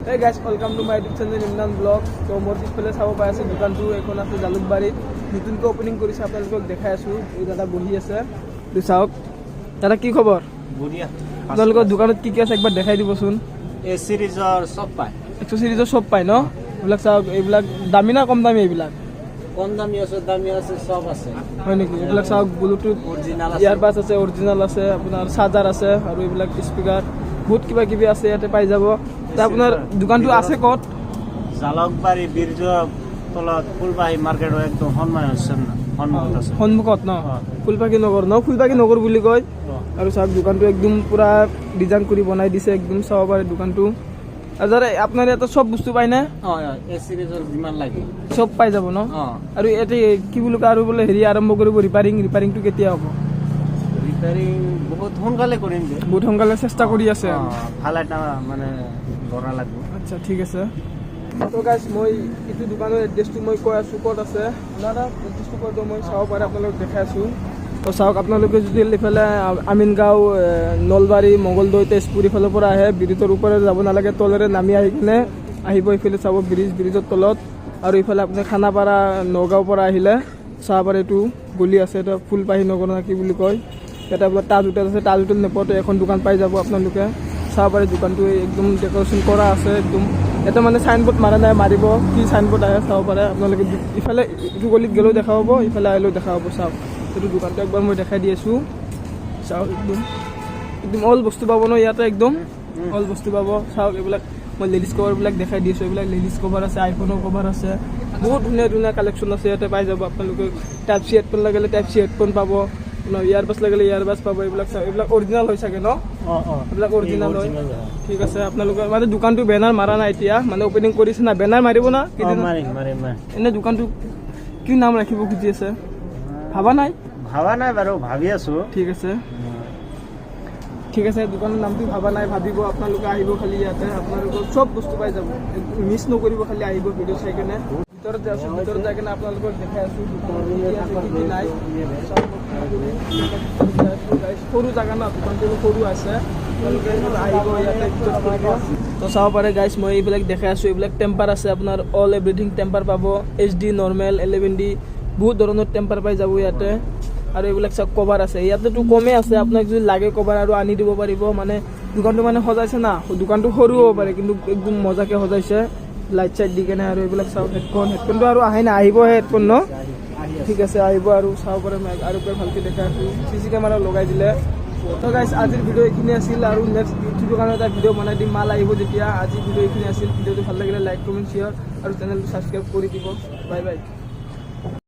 Hey guys, welcome to my YouTube channel Imran Vlog. So মোৰ পিছফালে চাব পাই আছে দোকানটো এখন আছে জালুকবাৰীত নতুনকৈ ওপেনিং কৰিছে আপোনালোকক দেখাই আছো এই দাদা বহি আছে তো চাওক দাদা কি খবৰ বঢ়িয়া আপোনালোকৰ দোকানত কি কি আছে একবাৰ দেখাই দিবচোন এ সিৰিজৰ সব পায় একশো সিৰিজৰ সব পায় ন এইবিলাক চাওক এইবিলাক দামী না কম দামী এইবিলাক কম দামী আছে সব আছে হয় নেকি এইবিলাক চাওক ব্লুটুথ অৰিজিনাল আছে ইয়াৰবাডছ আছে অৰিজিনাল আছে আপোনাৰ চাৰ্জাৰ আছে আৰু এইবিলাক স্পিকাৰ বহুত কিবা কিবি আছে ইয়াতে পাই যাব তা আপোনাৰ দোকানটো আছে ক'ত জালুকবাৰী বীৰ্য তলত ফুলবাহী মাৰ্কেটৰ একদম সন্মুখত ন ফুলবাগী নগৰ ন ফুলবাগী নগৰ বুলি কয় আৰু চাওক দোকানটো একদম পুৰা ডিজাইন কৰি বনাই দিছে একদম চাব পাৰে দোকানটো আৰু দাদা আপোনাৰ ইয়াতে চব বস্তু পায় না এ সিৰিজৰ যিমান লাগে চব পাই যাব ন আৰু ইয়াতে কি বুলি কয় আৰু বোলে হেৰি আৰম্ভ কৰিব ৰিপেয়াৰিংটো কেতিয়া হ'ব ৰিপেয়াৰিং বহুত সোনকালে কৰিম দে বহুত সোনকালে চেষ্টা কৰি আছে ভাল এটা মানে লৰা লাগিব আচ্ছা ঠিক আছে তো গাইজ মই এইটো দোকানৰ এড্ৰেছটো মই কৈ আছোঁ ক'ত আছে দাদা এড্ৰেছটো কৈ দিওঁ মই চাব পাৰে আপোনালোকক দেখাই আছোঁ তো চাওক আপোনালোকে যদি এইফালে আমিনগাঁও নলবাৰী মংগলদৈ তেজপুৰ ইফালৰ পৰা আহে ব্ৰিজৰ ওপৰে যাব নালাগে তলেৰে নামি আহি কিনে আহিব এইফালে চাব ব্ৰিজৰ তলত আৰু ইফালে আপুনি খানাপাৰা নগাঁৱৰ পৰা আহিলে চাব পাৰে এইটো গলি আছে এটা ফুলবাহী নগৰ না কি বুলি কয় এটা বোলে তাজ হোটেল আছে তাজ হোটেল নেপতে এখন দোকান পাই যাব আপোনালোকে চাব পাৰে দোকানটো একদম ডেক'ৰেশ্যন কৰা আছে একদম এটা মানে চাইনবোৰ্ড মাৰা নাই মাৰিব কি চাইনবোৰ্ড আহে চাব পাৰে আপোনালোকে ইফালে ইটো গলিত গ'লেও দেখা পাব ইফালে আহিলেও দেখা পাব চাওক এইটো দোকানটো একবাৰ মই দেখাই দি আছোঁ চাওক একদম অল বস্তু পাব ন ইয়াতে একদম অল বস্তু পাব চাওক এইবিলাক মই লেডিজ কভাৰবিলাক দেখাই দি আছোঁ এইবিলাক লেডিজ কভাৰ আছে আইফোনৰ কভাৰ আছে বহুত ধুনীয়া ধুনীয়া কালেকশ্যন আছে ইয়াতে পাই যাব আপোনালোকে টাইপ চি হেডফোন লাগিলে টাইপ চি হেডফোন পাব ইয়াৰবাছ লাগিলে ইয়াৰবাছ পাব এইবিলাক চাওক এইবিলাক অৰিজিনেল হৈ চাগে ন এইবিলাক অৰিজিনেল হয় ঠিক আছে আপোনালোকৰ মানে দোকানটো বেনাৰ মাৰা নাই এতিয়া মানে অপেনিং কৰিছে না বেনাৰ মাৰিব না এনে দোকানটো কি নাম ৰাখিব খুজি আছে ভাবা নাই বাৰু ভাবি আছো ঠিক আছে দোকানৰ নামটো ভাবা নাই ভাবিব আপোনালোকে আহিব খালি ইয়াতে আপোনালোকৰ চব বস্তু পাই যাব মিছ নকৰিব খালি আহিব ভিডিঅ' চাই কিনে ভিতৰত যাই কিনে আপোনালোকক দেখাই আছোঁ কি নাই সৰু জাগা না দোকানটো সৰু আছে আপোনালোকে আহিব ইয়াতে তো চাব পাৰে গাইজ মই এইবিলাক দেখাই আছোঁ এইবিলাক টেম্পাৰ আছে আপোনাৰ অল এভৰিথিং টেম্পাৰ পাব HD নৰ্মেল 11D বহুত ধৰণৰ টেম্পাৰ পাই যাব ইয়াতে আৰু এইবিলাক চাওক কভাৰ আছে ইয়াতেতো কমেই আছে আপোনাক যদি লাগে কভাৰ আৰু আনি দিব পাৰিব মানে দোকানটো মানে সজাইছে না দোকানটো সৰু হ'ব পাৰে কিন্তু একদম মজাকৈ সজাইছে লাইট চাইট দি কেনে আৰু এইবিলাক চাওক হেডফোনটো আৰু আহে না আহিবহে হেডফোন ন ঠিক আছে আহিব আৰু চাব পাৰে আৰু ভালকৈ দেখাই আছোঁ CC কেমেৰা লগাই দিলে তো গাইজ আজিৰ ভিডিঅ' এইখিনি আছিল আৰু নেক্সট ইউটিউবৰ কাৰণে এটা ভিডিঅ' বনাই দিম মাল আহিব যেতিয়া আজিৰ ভিডিঅ' এইখিনি আছিল ভিডিঅ'টো ভাল লাগিলে লাইক কমেণ্ট শ্বেয়াৰ আৰু চেনেলটো ছাবস্ক্ৰাইব কৰি দিব বাই বাই